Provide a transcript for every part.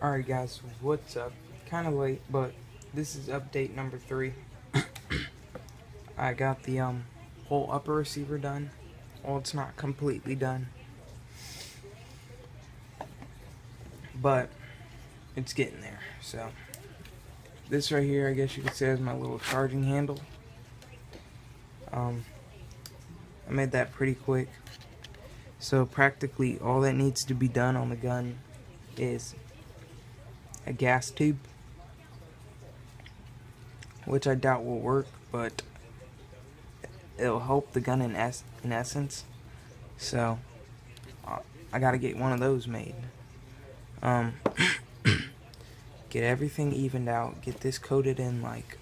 Alright guys, what's up? Kinda late, but this is update number 3. I got the whole upper receiver done. Well, it's not completely done, but it's getting there. So this right here, I guess you could say, is my little charging handle. I made that pretty quick. So practically all that needs to be done on the gun is a gas tube, which I doubt will work, but it'll help the gun in essence. So I gotta get one of those made. Get everything evened out, get this coated in, like,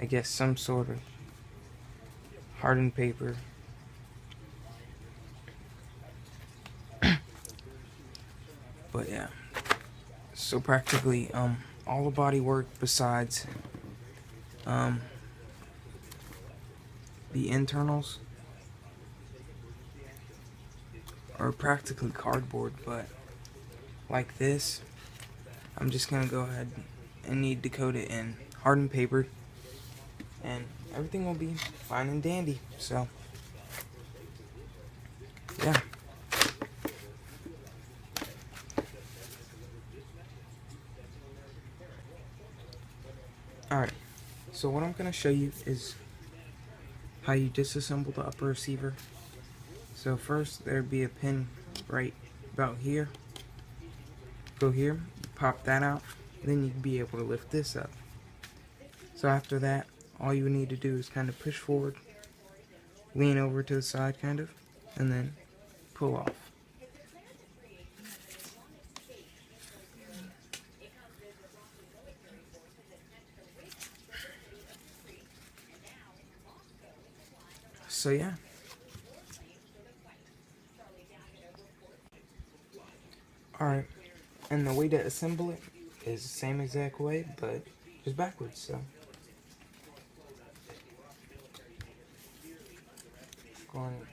I guess some sort of hardened paper. But yeah, so practically all the body work besides the internals are practically cardboard, but like this, I'm just gonna go ahead and need to coat it in hardened paper, and everything will be fine and dandy. So yeah. Alright, so what I'm gonna show you is how you disassemble the upper receiver. So first, there'd be a pin right about here. Go here, pop that out, then you'd be able to lift this up. So after that, all you need to do is kind of push forward, lean over to the side kind of, and then pull off. So yeah. Alright, and the way to assemble it is the same exact way, but just backwards, so. Going.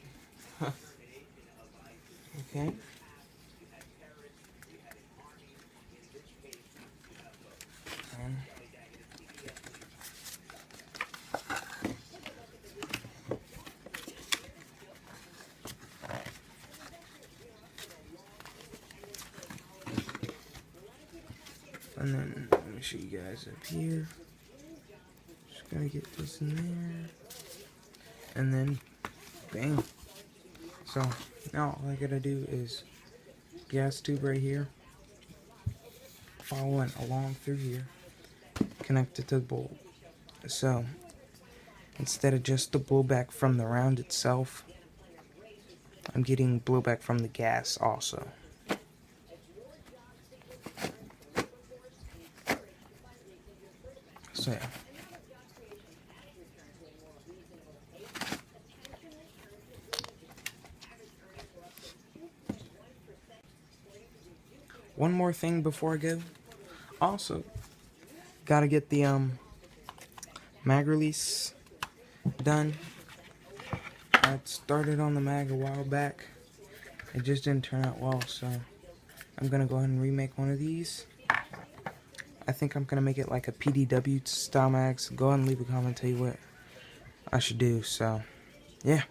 Okay. And then, let me show you guys up here. Just gotta get this in there. And then, bang. So, now all I gotta do is gas tube right here. Following along through here. Connect it to the bolt. So, instead of just the blowback from the round itself, I'm getting blowback from the gas also. So yeah. One more thing before I go. Also, gotta get the mag release done. I started on the mag a while back. It just didn't turn out well, so I'm gonna go ahead and remake one of these. I think I'm gonna make it like a PDW style mag. So go ahead and leave a comment, tell you what I should do. So yeah.